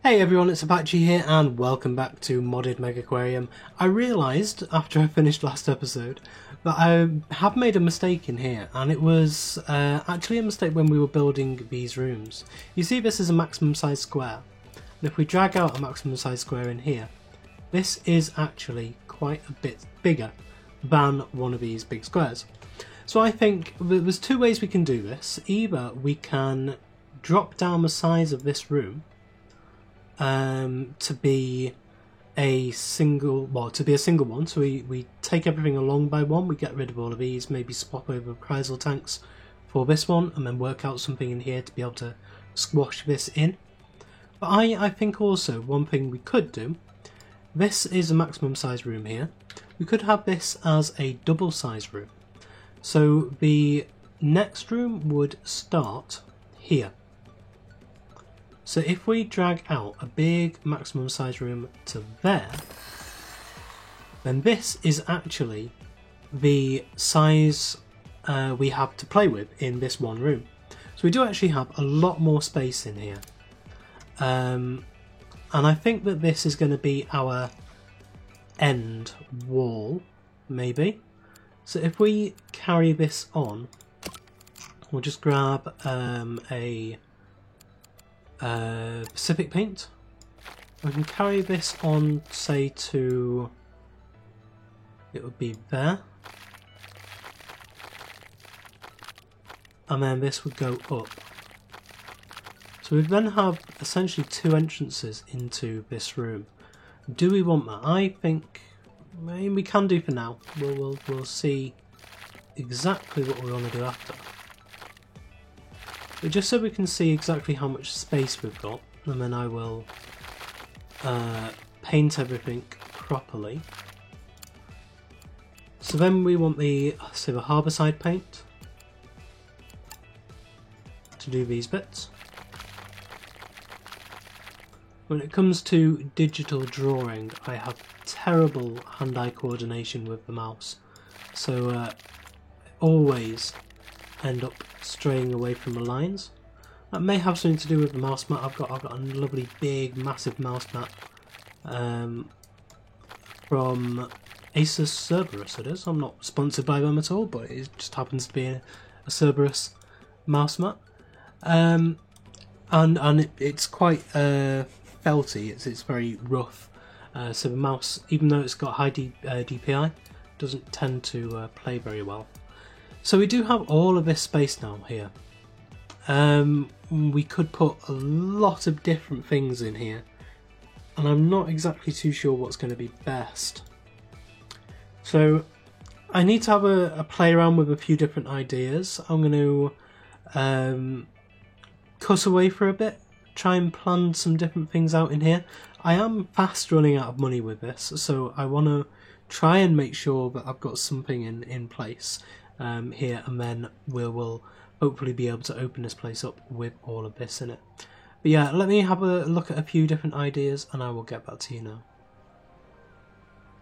Hey everyone, it's Apache here and welcome back to Modded Megaquarium. I realised after I finished last episode that I have made a mistake in here, and it was actually a mistake when we were building these rooms. You see, this is a maximum size square, and if we drag out a maximum size square in here, this is actually quite a bit bigger than one of these big squares. So I think there's two ways we can do this. Either we can drop down the size of this room to be a single one, so we take everything along by one, we get rid of all of these, maybe swap over chrysal tanks for this one, and then work out something in here to be able to squash this in. But I think also one thing we could do, this is a maximum size room here, we could have this as a double size room. So the next room would start here. So if we drag out a big maximum size room to there, then this is actually the size we have to play with in this one room. So we do actually have a lot more space in here. And I think that this is going to be our end wall, maybe. So if we carry this on, we'll just grab a Pacific paint. I can carry this on, say, to, it would be there, and then this would go up. So we then have essentially two entrances into this room. Do we want that? I think maybe we can do for now. We'll see exactly what we want to do after. But just so we can see exactly how much space we've got, and then I will paint everything properly. So then we want the harbour side paint to do these bits. When it comes to digital drawing, I have terrible hand-eye coordination with the mouse, so always end up straying away from the lines. That may have something to do with the mouse mat. I've got a lovely big massive mouse mat from Asus Cerberus. It is. I'm not sponsored by them at all, but it just happens to be a Cerberus mouse mat, and it's quite felty. It's very rough. So the mouse, even though it's got high DPI, doesn't tend to play very well. So we do have all of this space now here. We could put a lot of different things in here, and I'm not exactly too sure what's going to be best. So I need to have a play around with a few different ideas. I'm going to cut away for a bit, try and plan some different things out in here. I am fast running out of money with this, so I want to try and make sure that I've got something in place here, and then we'll hopefully be able to open this place up with all of this in it. But yeah, let me have a look at a few different ideas and I will get back to you now.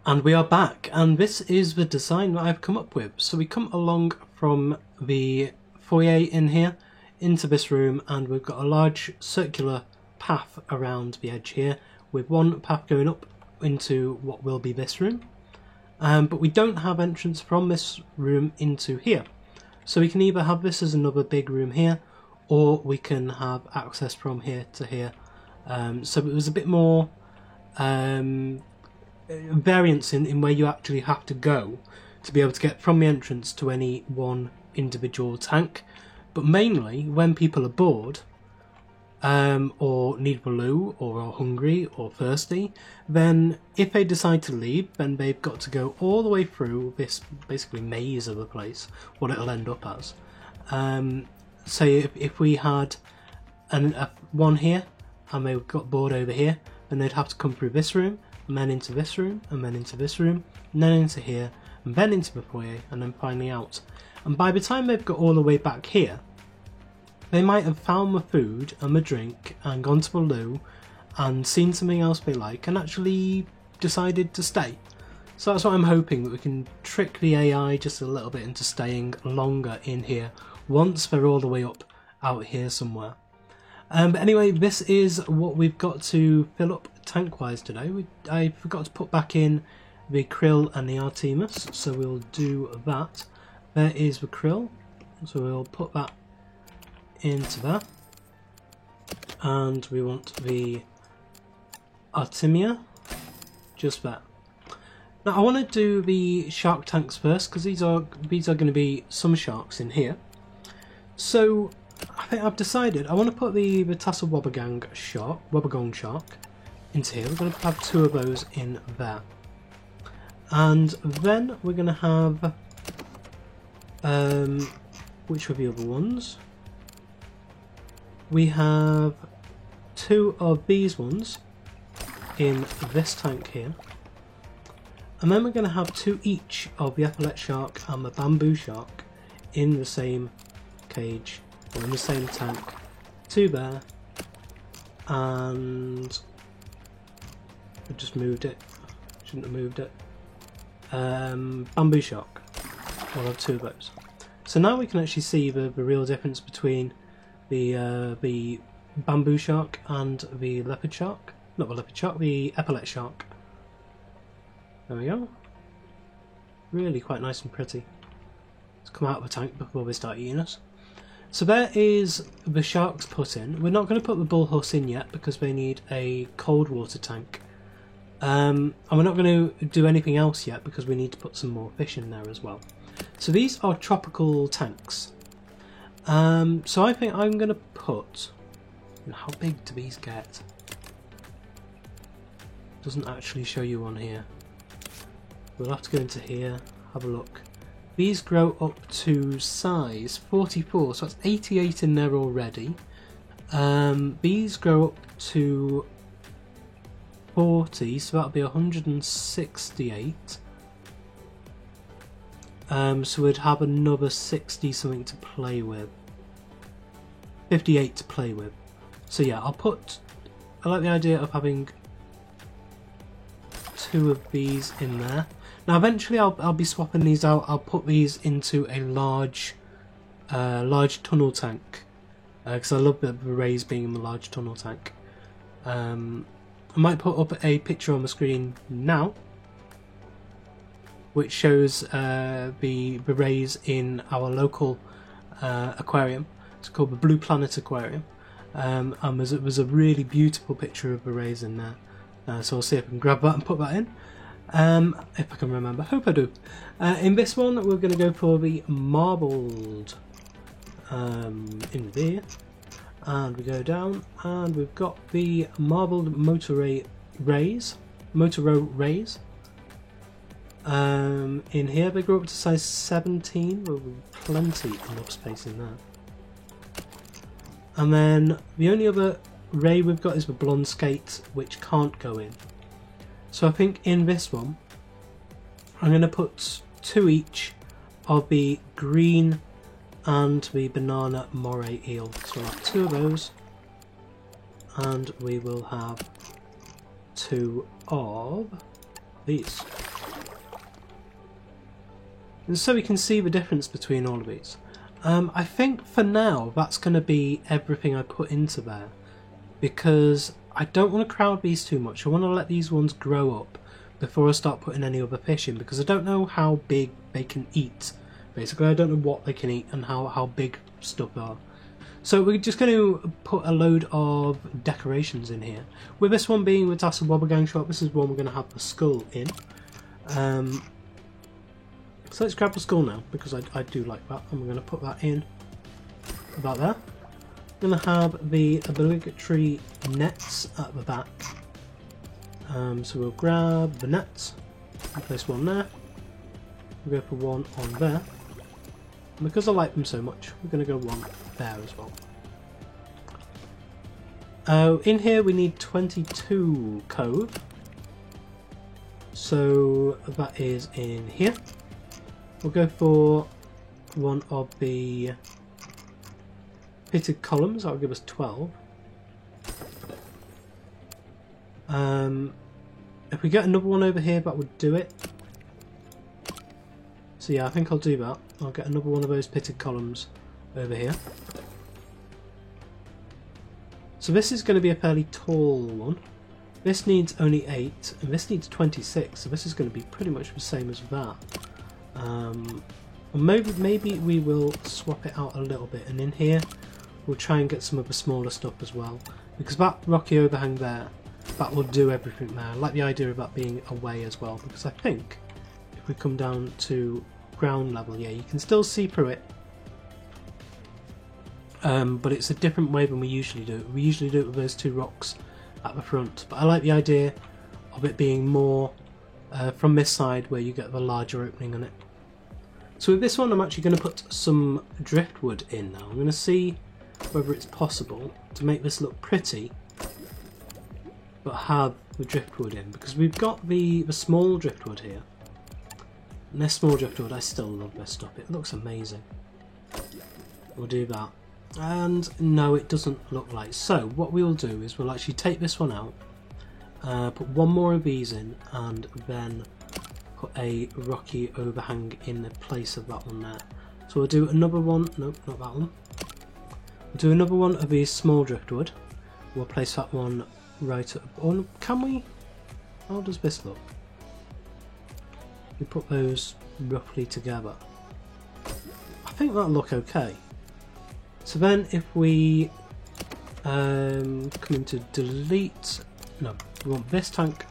And we are back, and this is the design that I've come up with. So we come along from the foyer in here into this room, and we've got a large circular path around the edge here with one path going up into what will be this room. But we don't have entrance from this room into here. So we can either have this as another big room here, or we can have access from here to here. So it was a bit more variance in where you actually have to go to be able to get from the entrance to any one individual tank. But mainly when people are bored, or need the loo, or are hungry or thirsty, then if they decide to leave, then they've got to go all the way through this basically maze of a place, what it'll end up as. Say if we had one here and they got bored over here, then they'd have to come through this room, and then into this room, and then into this room, and then into here, and then into the foyer, and then finally out. And by the time they've got all the way back here, they might have found the food and the drink and gone to the loo and seen something else they like and actually decided to stay. So that's what I'm hoping, that we can trick the AI just a little bit into staying longer in here once they're all the way up out here somewhere. But anyway, this is what we've got to fill up tank-wise today. I forgot to put back in the krill and the Artemis, so we'll do that. There is the krill, so we'll put that into there. And we want the Artemia just there. Now I want to do the shark tanks first, because these are going to be some sharks in here. So I think I've decided I want to put the Tassa Wobbegong shark into here. We're going to have 2 of those in there. And then we're going to have which are the other ones? We have 2 of these ones in this tank here. And then we're going to have 2 each of the epaulette shark and the bamboo shark in the same cage, or in the same tank. 2 there, and I just moved it. Shouldn't have moved it. Bamboo shark. We'll have 2 of those. So now we can actually see the real difference between the bamboo shark and the leopard shark. Not the leopard shark, the epaulette shark. There we go. Really quite nice and pretty. Let's come out of the tank before they start eating us. So there is the sharks put in. We're not going to put the bullhuss in yet because they need a cold water tank. And we're not going to do anything else yet because we need to put some more fish in there as well. So these are tropical tanks. So I think I'm going to put... How big do these get? Doesn't actually show you on here. We'll have to go into here, have a look. These grow up to size 44, so that's 88 in there already. These grow up to 40, so that'll be 168. So we'd have another 60 something to play with. 58 to play with. So yeah, I like the idea of having 2 of these in there. Now eventually I'll be swapping these out. I'll put these into a large tunnel tank because I love the rays being in the large tunnel tank. I might put up a picture on the screen now which shows the rays in our local aquarium. It's called the Blue Planet Aquarium, and there's a really beautiful picture of the rays in there. So I'll see if I can grab that and put that in. If I can remember. Hope I do. In this one we're going to go for the marbled in there. And we go down and we've got the marbled Motaro rays. In here they grow up to size 17 with plenty enough space in there. And then the only other ray we've got is the blonde skate, which can't go in. So I think in this one I'm going to put 2 each of the green and the banana moray eel. So we'll have 2 of those, and we will have 2 of these. And so we can see the difference between all of these. I think for now that's going to be everything I put into there, because I don't want to crowd these too much. I want to let these ones grow up before I start putting any other fish in, because I don't know how big they can eat. Basically, I don't know what they can eat and how big stuff are. So we're just going to put a load of decorations in here. With this one being with Tassa Wobbegong shark, this is one we're going to have the skull in. So let's grab the skull now, because I do like that, and we're going to put that in about there. We're going to have the obligatory nets at the back. So we'll grab the nets and place one there. We'll go for one on there. And because I like them so much, we're going to go one there as well. In here we need 22 cove. So that is in here. We'll go for one of the pitted columns. That'll give us 12. If we get another one over here, that would do it. So yeah, I think I'll do that. I'll get another one of those pitted columns over here. So this is going to be a fairly tall one. This needs only 8, and this needs 26, so this is going to be pretty much the same as that. Maybe we will swap it out a little bit, and in here we'll try and get some of the smaller stuff as well, because that rocky overhang there, that will do everything there. I like the idea of that being away as well, because I think if we come down to ground level, yeah, you can still see through it, but it's a different way than we usually do it. We usually do it with those two rocks at the front, but I like the idea of it being more from this side where you get the larger opening on it. So with this one I'm actually going to put some driftwood in now. I'm going to see whether it's possible to make this look pretty but have the driftwood in, because we've got the small driftwood here, and this small driftwood, I still love this stuff, it looks amazing. We'll do that. And no, it doesn't look like. So what we'll do is we'll actually take this one out, put one more of these in, and then put a rocky overhang in the place of that one there. So we'll do another one, nope, not that one. We'll do another one of these small driftwood. We'll place that one right up. Or can we? How does this look? We put those roughly together. I think that'll look okay. So then if we come into delete, no, we want this tank,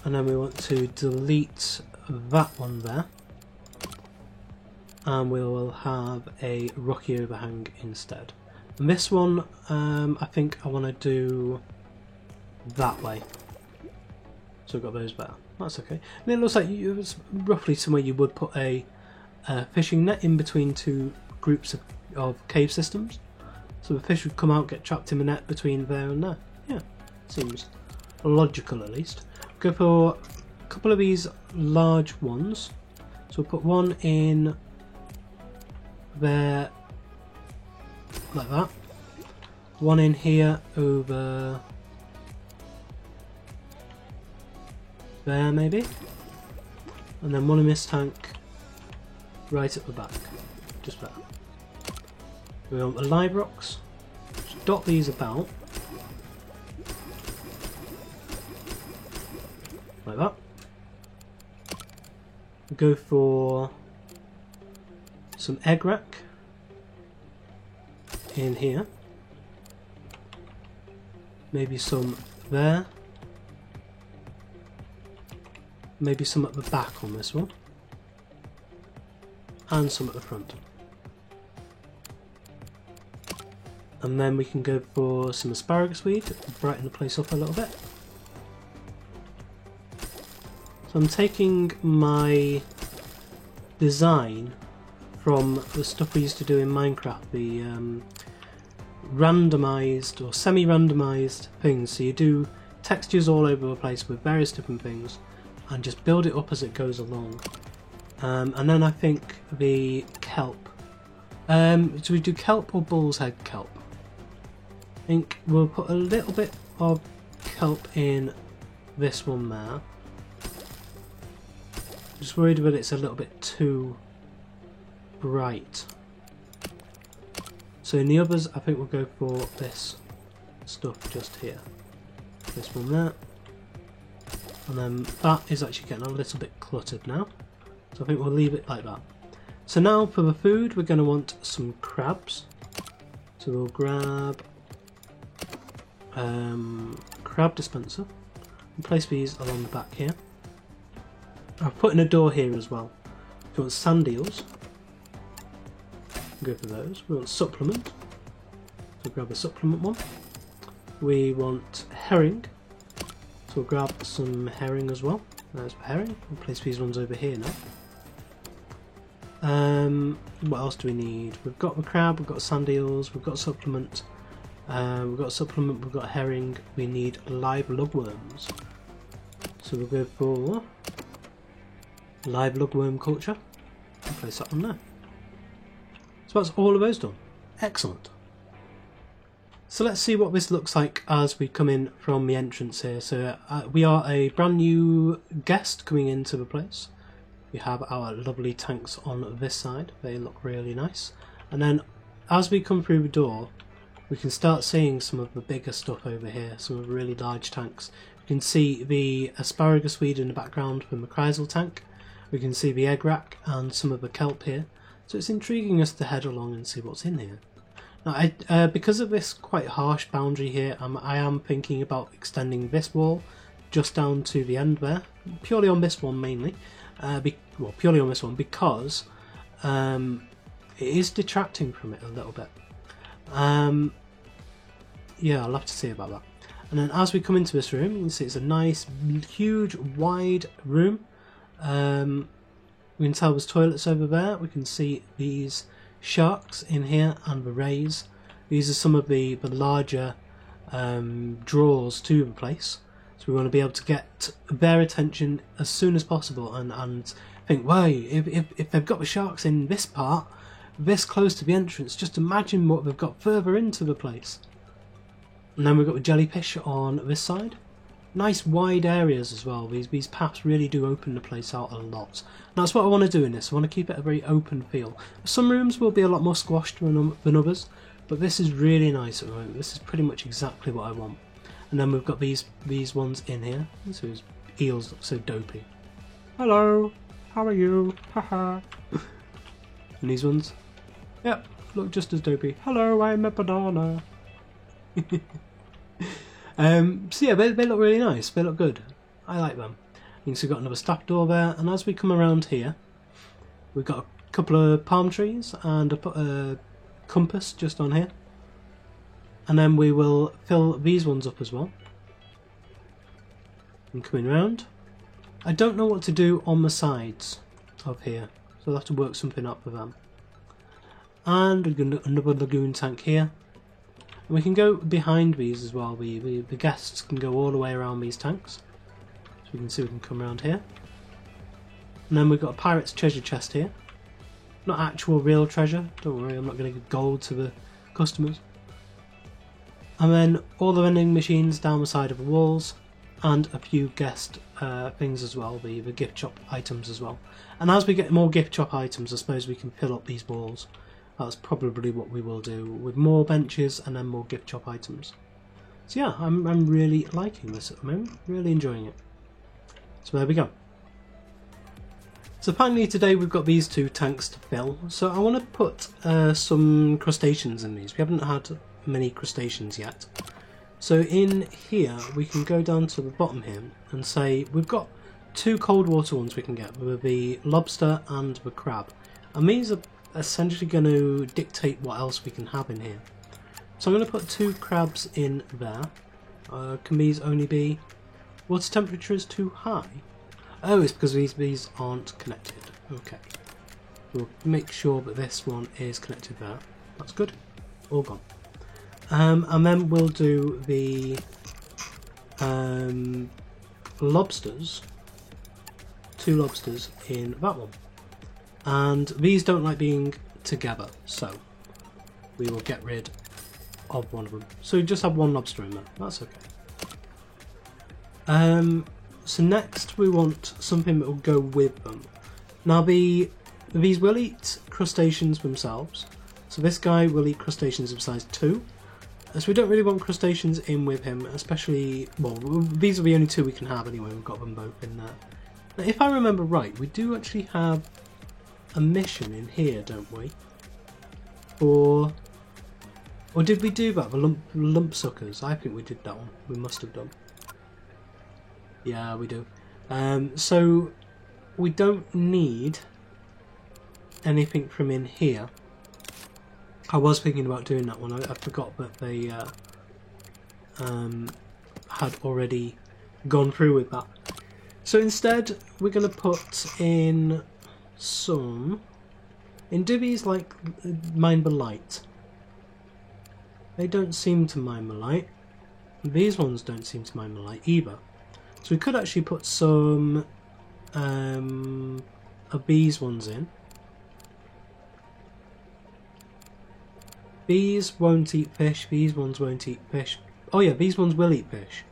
and then we want to delete that one there, and we will have a rocky overhang instead. And this one, I think I want to do that way. So we've got those there. That's okay. And it looks like it's roughly somewhere you would put a fishing net in between two groups of cave systems. So the fish would come out, get trapped in the net between there and there. Yeah, seems logical at least. Go for a couple of these large ones. So we'll put one in there like that. One in here over there maybe. And then one in this tank right at the back. Just there. We want the live rocks. Just dot these about. Like that. Go for some egg rack in here. Maybe some there. Maybe some at the back on this one. And some at the front. And then we can go for some asparagus weed to brighten the place up a little bit. So I'm taking my design from the stuff we used to do in Minecraft, the randomized or semi-randomized things. So you do textures all over the place with various different things and just build it up as it goes along. And then I think the kelp. Do we do kelp or bull's head kelp? I think we'll put a little bit of kelp in this one there. Just worried that it's a little bit too bright. So in the others, I think we'll go for this stuff just here. This one there. And then that is actually getting a little bit cluttered now. So I think we'll leave it like that. So now for the food, we're going to want some crabs. So we'll grab crab dispenser and place these along the back here. I've put in a door here as well. We want sand eels. Go for those. We want supplement. So grab a supplement one. We want herring. So we'll grab some herring as well. There's the herring. We'll place these ones over here now. What else do we need? We've got the crab, we've got sand eels, we've got supplement. We've got herring. We need live lugworms. So we'll go for live lugworm culture. I'll place that on there. So that's all of those done. Excellent. So let's see what this looks like as we come in from the entrance here. So we are a brand new guest coming into the place. We have our lovely tanks on this side. They look really nice. And then as we come through the door, we can start seeing some of the bigger stuff over here, some of the really large tanks. We can see the asparagus weed in the background from the Kreisel tank. We can see the egg rack and some of the kelp here. So it's intriguing us to head along and see what's in here. Now, because of this quite harsh boundary here, I am thinking about extending this wall just down to the end there, purely on this one mainly. Well, purely on this one because it is detracting from it a little bit. Yeah, I'll have to see about that. And then as we come into this room, you can see it's a nice, huge, wide room. We can tell there's toilets over there. We can see these sharks in here and the rays. These are some of the larger draws to the place. So we want to be able to get their attention as soon as possible and think, wow, if they've got the sharks in this part, this close to the entrance, just imagine what they've got further into the place. And then we've got the jellyfish on this side. Nice wide areas as well. These paths really do open the place out a lot. And that's what I want to do in this. I want to keep it a very open feel. Some rooms will be a lot more squashed than others, but this is really nice at the moment. This is pretty much exactly what I want. And then we've got these ones in here. So his eels look so dopey. Hello, how are you? Haha. And these ones, yep, look just as dopey. Hello, I'm a banana. So yeah, they look really nice. They look good. I like them. You can see we've got another staff door there, and as we come around here, we've got a couple of palm trees and a compass just on here. And then we will fill these ones up as well. And coming round. I don't know what to do on the sides of here, so I'll have to work something up with them. And we've got another lagoon tank here. And we can go behind these as well. The guests can go all the way around these tanks. So we can see we can come around here. And then we've got a pirate's treasure chest here. Not actual real treasure, don't worry, I'm not going to give gold to the customers. And then all the vending machines down the side of the walls, and a few guest things as well, the gift shop items as well. And as we get more gift shop items, I suppose we can fill up these walls. That's probably what we will do, with more benches and then more gift shop items. So yeah, I'm really liking this at the moment, really enjoying it. So there we go. So finally today we've got these two tanks to fill. So I want to put some crustaceans in these. We haven't had many crustaceans yet. So in here we can go down to the bottom here and say we've got two cold water ones we can get with the lobster and the crab. And these are essentially going to dictate what else we can have in here. So I'm going to put two crabs in there. Can these only be... water temperature is too high? Oh, it's because these aren't connected. Okay. We'll make sure that this one is connected there. That's good. All gone. And then we'll do the lobsters. Two lobsters in that one. And these don't like being together, so we will get rid of one of them. So we just have one lobster in there. That's okay. So next we want something that will go with them. Now these will eat crustaceans themselves. So this guy will eat crustaceans of size 2. So we don't really want crustaceans in with him, especially, well, these are the only two we can have anyway, we've got them both in there. Now if I remember right, we do actually have a mission in here, don't we? Or did we do that, the lump suckers? I think we did that one, we must have done. Yeah, we do. So we don't need anything from in here. I was thinking about doing that one. I forgot that they had already gone through with that. So instead, we're going to put in some... do these like mine the light? They don't seem to mine the light. These ones don't seem to mine the light either. So we could actually put some of these ones in. These won't eat fish, these ones won't eat fish. Oh yeah, these ones will eat fish.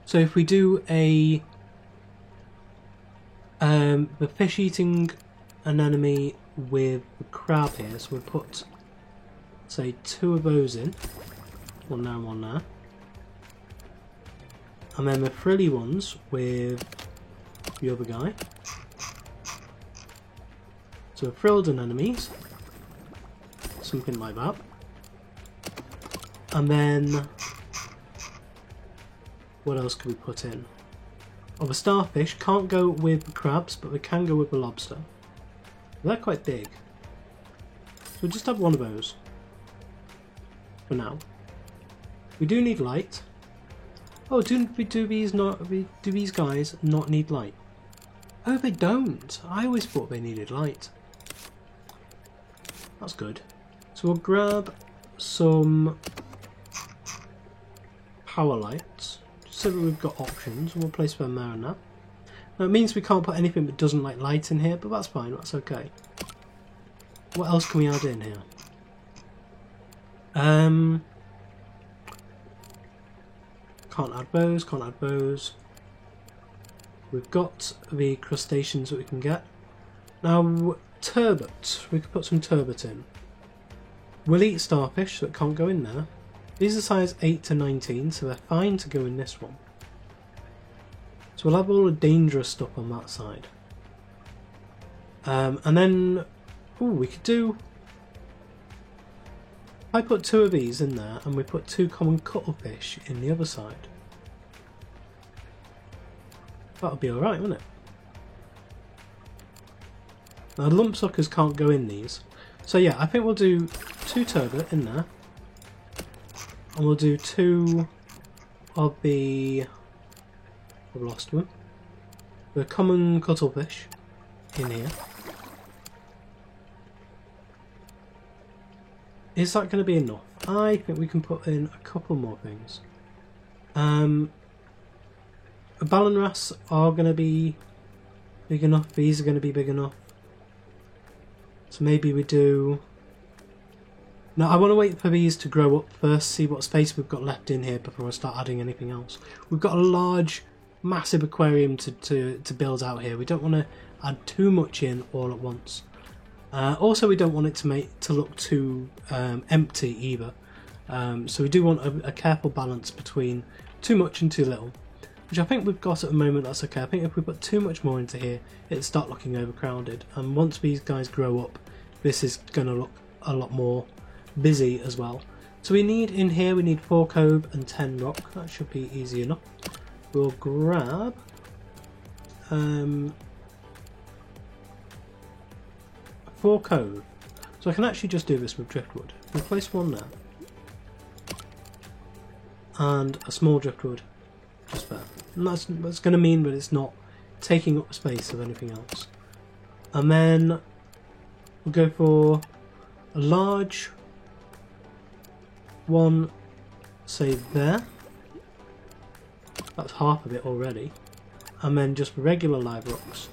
So if we do a the fish eating anemone with the crab here, so we'll put, say, 2 of those in. One there and one there. And then the frilly ones with the other guy. So frilled and enemies. Something like that. And then what else can we put in? Oh, the starfish can't go with the crabs, but they can go with the lobster. They're quite big. So we'll just have one of those for now. We do need light. Oh, do these guys not need light? Oh, they don't. I always thought they needed light. That's good. So we'll grab some power lights, so that we've got options, and we'll place them there and that. Now it means we can't put anything that doesn't like light in here, but that's fine, that's okay. What else can we add in here? Can't add those, can't add those. We've got the crustaceans that we can get. Now, turbot. We could put some turbot in. We'll eat starfish that can't go in there. These are size 8 to 19, so they're fine to go in this one. So we'll have all the dangerous stuff on that side. And then, ooh, we could do... I put 2 of these in there, and we put 2 common cuttlefish in the other side. That'll be alright, won't it? Now, lumpsuckers can't go in these. So yeah, I think we'll do 2 turbot in there. And we'll do 2 of the... I've lost one. The common cuttlefish in here. Is that going to be enough? I think we can put in a couple more things. Ballanras are going to be big enough. These are going to be big enough. So maybe we do... Now I want to wait for these to grow up first, see what space we've got left in here before I start adding anything else. We've got a large, massive aquarium to build out here. We don't want to add too much in all at once. Also, we don't want it to look too empty either. So we do want a careful balance between too much and too little, which I think we've got at the moment. That's okay. I think if we put too much more into here, it'll start looking overcrowded. And once these guys grow up, this is going to look a lot more busy as well. So we need in here, we need 4 cove and 10 rock. That should be easy enough. We'll grab 4 cove. So I can actually just do this with driftwood. We'll place one there. And a small driftwood just there. And that's going to mean that it's not taking up the space of anything else. And then we'll go for a large one, say there. That's half of it already. And then just regular live rocks,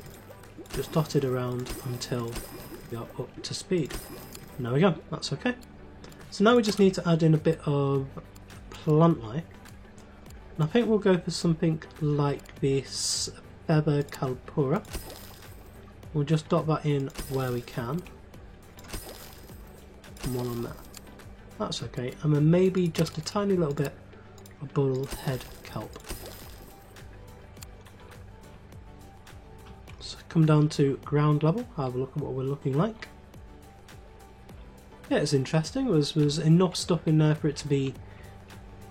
just dotted around until we are up to speed. And there we go, that's okay. So now we just need to add in a bit of plant life. And I think we'll go for something like this feather calpura. We'll just dot that in where we can. And one on there. That's okay. And then maybe just a tiny little bit of bullhead kelp. So come down to ground level, have a look at what we're looking like. Yeah, it's interesting. There's enough stuff in there for it to be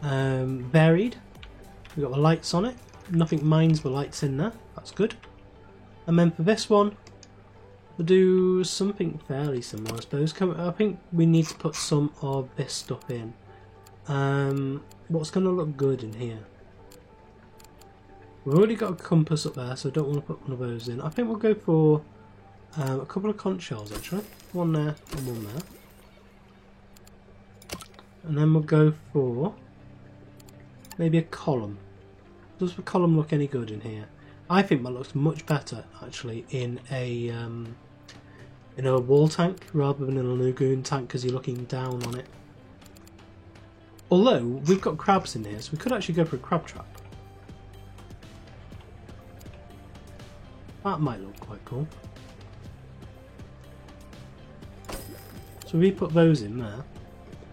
varied. We've got the lights on it. Nothing minds the lights in there. That's good. And then for this one, we'll do something fairly similar, I suppose. I think we need to put some of this stuff in. What's going to look good in here? We've already got a compass up there, so I don't want to put one of those in. I think we'll go for a couple of conch shells, actually. One there and one there. And then we'll go for maybe a column. Does the column look any good in here? I think that looks much better, actually, in a wall tank rather than in a lagoon tank, because you're looking down on it. Although we've got crabs in here, so we could actually go for a crab trap. That might look quite cool. So we put those in there,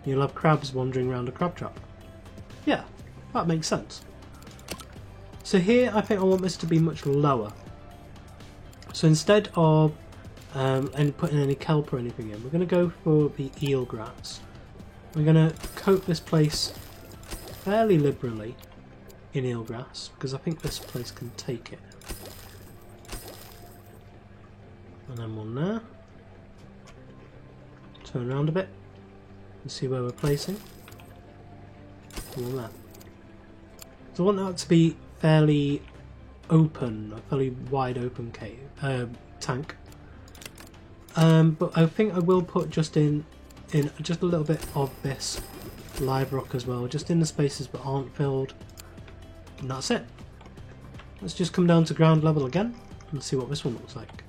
you'll have crabs wandering around a crab trap. Yeah, that makes sense. So here I think I want this to be much lower. So instead of putting any kelp or anything in, we're going to go for the eelgrass. We're going to coat this place fairly liberally in eelgrass because I think this place can take it. And then one there. Turn around a bit and see where we're placing. One there. So I want that to be fairly open, a fairly wide open tank. But I think I will put just in just a little bit of this live rock as well, just in the spaces that aren't filled. And that's it. Let's just come down to ground level again and see what this one looks like.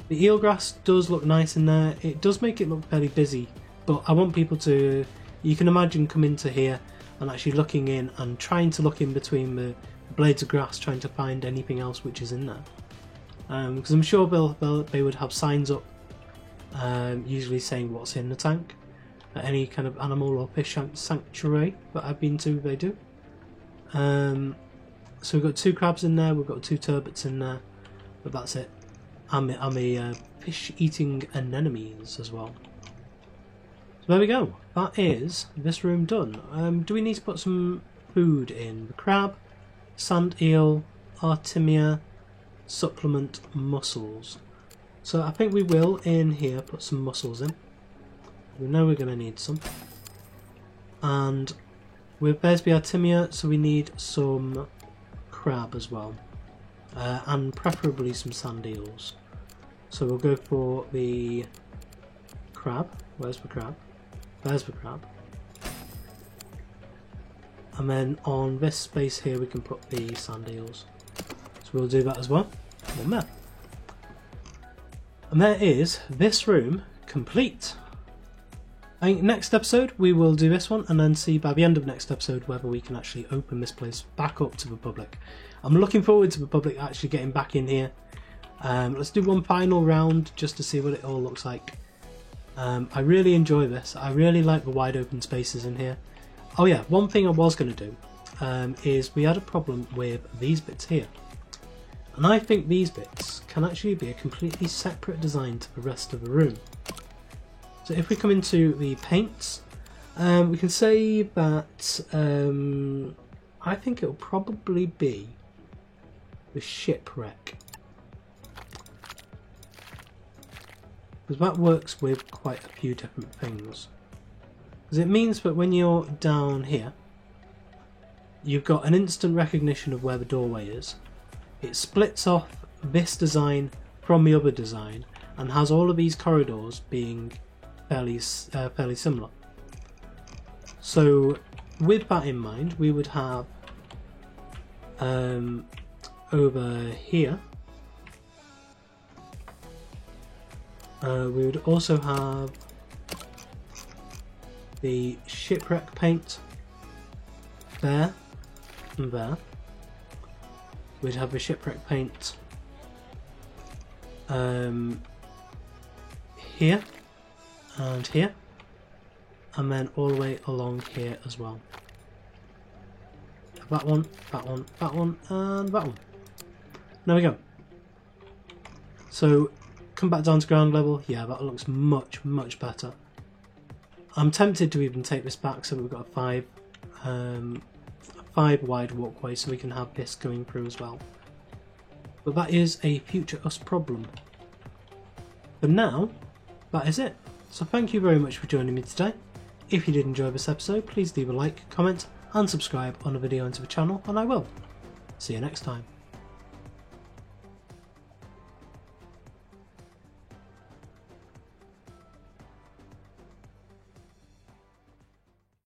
The eelgrass does look nice in there. It does make it look fairly busy, but I want people to, you can imagine, come into here and actually looking in and trying to look in between the blades of grass, trying to find anything else which is in there. Because I'm sure they would have signs up, usually saying what's in the tank. At any kind of animal or fish sanctuary that I've been to, they do. So we've got 2 crabs in there, we've got 2 turbots in there, but that's it. And the fish-eating anemones as well. So there we go. That is this room done. Do we need to put some food in? The crab, sand eel, artemia, supplement, mussels. So I think we will in here put some mussels in. We know we're going to need some. And there's the artemia, so we need some crab as well. And preferably some sand eels. So we'll go for the crab. Where's the crab? There's the crab. And then on this space here we can put the sand eels. So we'll do that as well. One there. And there is this room complete. I think next episode we will do this one and then see by the end of next episode whether we can actually open this place back up to the public. I'm looking forward to the public actually getting back in here. Let's do one final round just to see what it all looks like. I really enjoy this. I really like the wide open spaces in here. Oh yeah, one thing I was going to do is we had a problem with these bits here. And I think these bits can actually be a completely separate design to the rest of the room. So if we come into the paints, we can say that I think it'll probably be the shipwreck. Because that works with quite a few different things. Because it means that when you're down here, you've got an instant recognition of where the doorway is. It splits off this design from the other design and has all of these corridors being fairly similar. So with that in mind, we would have over here we would also have the shipwreck paint there and there. We'd have the shipwreck paint here and here, and then all the way along here as well. That one, that one, that one, and that one. There we go. So come back down to ground level. Yeah, that looks much, much better. I'm tempted to even take this back so we've got a 5 wide walkway so we can have this going through as well. But that is a future us problem. But now, that is it. So thank you very much for joining me today. If you did enjoy this episode, please leave a like, comment and subscribe on the video and to the channel, and I will see you next time.